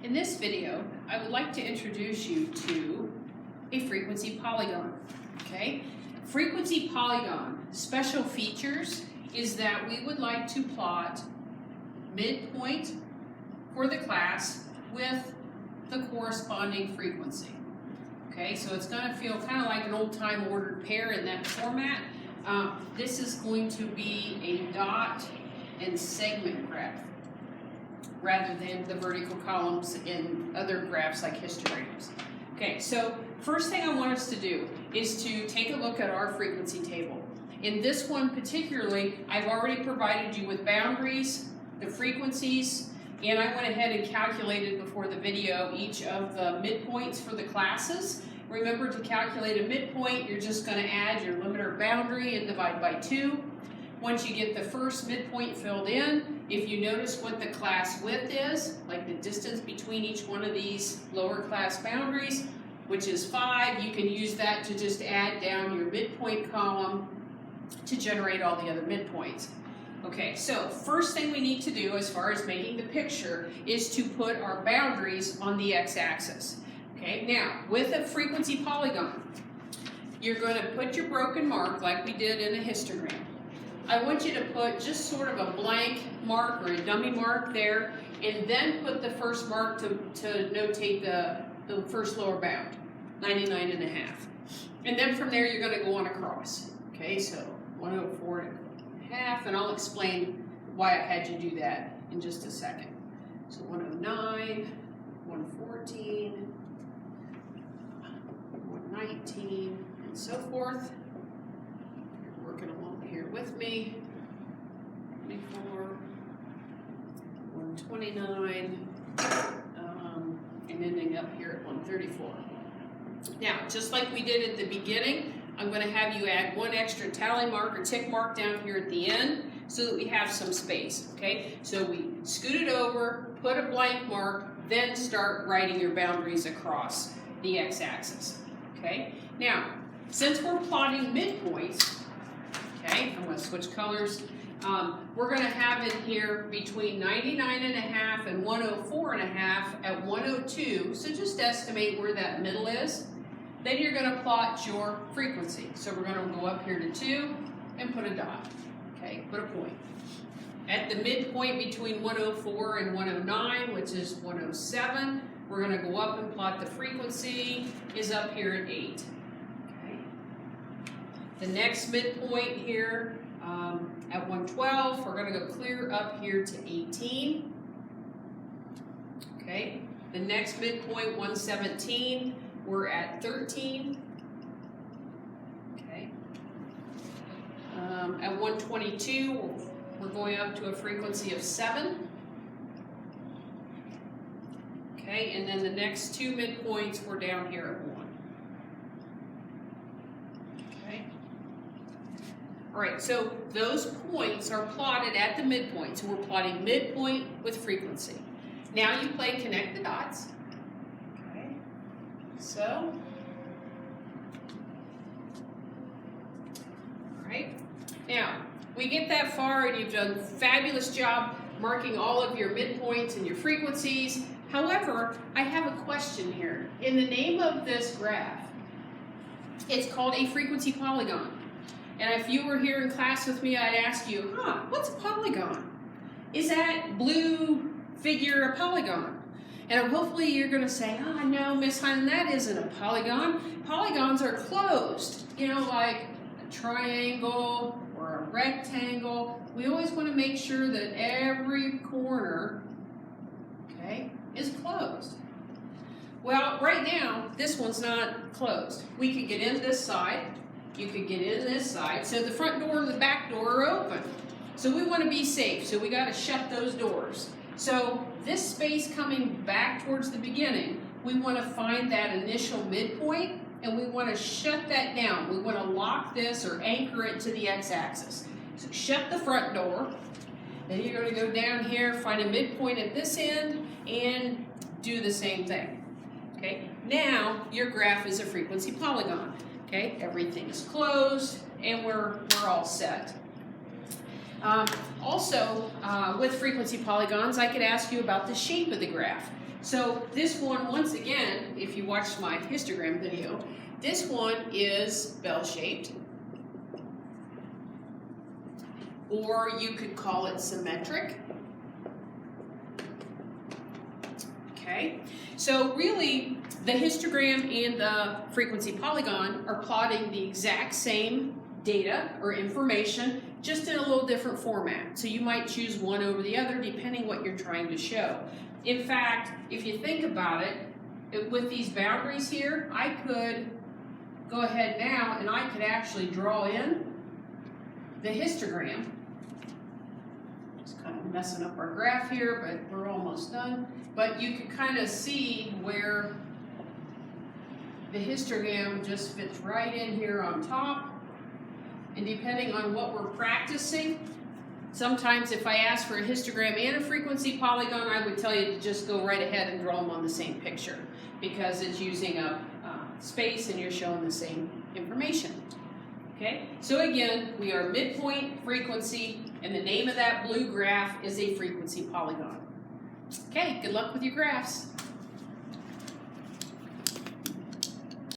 In this video, I would like to introduce you to a frequency polygon, okay? Frequency polygon special features is that we would like to plot midpoint for the class with the corresponding frequency. Okay, so it's going to feel kind of like an old-time ordered pair in that format. This is going to be a dot and segment graph rather than the vertical columns in other graphs like histograms. Okay, so first thing I want us to do is to take a look at our frequency table. In this one particularly, I've already provided you with boundaries, the frequencies, and I went ahead and calculated before the video each of the midpoints for the classes. Remember, to calculate a midpoint, you're just going to add your limiter boundary and divide by 2. Once you get the first midpoint filled in, if you notice what the class width is, like the distance between each one of these lower class boundaries, which is 5, you can use that to just add down your midpoint column to generate all the other midpoints. Okay, so first thing we need to do as far as making the picture is to put our boundaries on the x-axis. Okay, now with a frequency polygon, you're going to put your broken mark like we did in a histogram. I want you to put just sort of a blank mark or a dummy mark there, and then put the first mark to notate the first lower bound, 99.5. And then from there you're going to go on across. Okay, so 104.5, and I'll explain why I had you do that in just a second. So 109, 114, 119, and so forth. You're working along here with me. 24, 129, and ending up here at 134. Now, just like we did at the beginning, I'm going to have you add one extra tally mark or tick mark down here at the end so that we have some space, okay? So we scoot it over, put a blank mark, then start writing your boundaries across the x-axis, okay? Now, since we're plotting midpoints, okay, I'm going to switch colors. We're going to have in here between 99.5 and 104.5 at 102, so just estimate where that middle is. Then you're going to plot your frequency. So we're going to go up here to 2 and put a dot. Okay, put a point. At the midpoint between 104 and 109, which is 107, we're going to go up and plot the frequency is up here at 8. Okay. The next midpoint here at 112, we're going to go clear up here to 18. Okay. The next midpoint, 117. We're at 13. Okay. At 122, we're going up to a frequency of 7. Okay, and then the next two midpoints, we're down here at 1. Okay. All right, so those points are plotted at the midpoint. So we're plotting midpoint with frequency. Now you play connect the dots. So, all right, now we get that far and you've done a fabulous job marking all of your midpoints and your frequencies. However, I have a question here. In the name of this graph, it's called a frequency polygon. And if you were here in class with me, I'd ask you, what's a polygon? Is that blue figure a polygon? And hopefully you're going to say, no, Miss Hunt, that isn't a polygon. Polygons are closed, you know, like a triangle or a rectangle. We always want to make sure that every corner, okay, is closed. Well, right now, this one's not closed. We could get in this side. You could get in this side. So the front door and the back door are open. So we want to be safe. So we got to shut those doors. So this space coming back towards the beginning, we want to find that initial midpoint and we want to shut that down. We want to lock this or anchor it to the x-axis. So shut the front door. Then you're going to go down here, find a midpoint at this end and do the same thing. Okay, now your graph is a frequency polygon. Okay, everything's closed and we're all set. Also, with frequency polygons, I could ask you about the shape of the graph. So this one, once again, if you watched my histogram video, this one is bell-shaped, or you could call it symmetric. Okay, so really the histogram and the frequency polygon are plotting the exact same data or information, just in a little different format. So you might choose one over the other depending what you're trying to show. In fact, if you think about it, with these boundaries here, I could go ahead now and I could actually draw in the histogram. Just kind of messing up our graph here, but we're almost done. But you can kind of see where the histogram just fits right in here on top. And depending on what we're practicing, sometimes if I ask for a histogram and a frequency polygon, I would tell you to just go right ahead and draw them on the same picture, because it's using a space and you're showing the same information. Okay, so again, we are midpoint frequency, and the name of that blue graph is a frequency polygon. Okay, good luck with your graphs.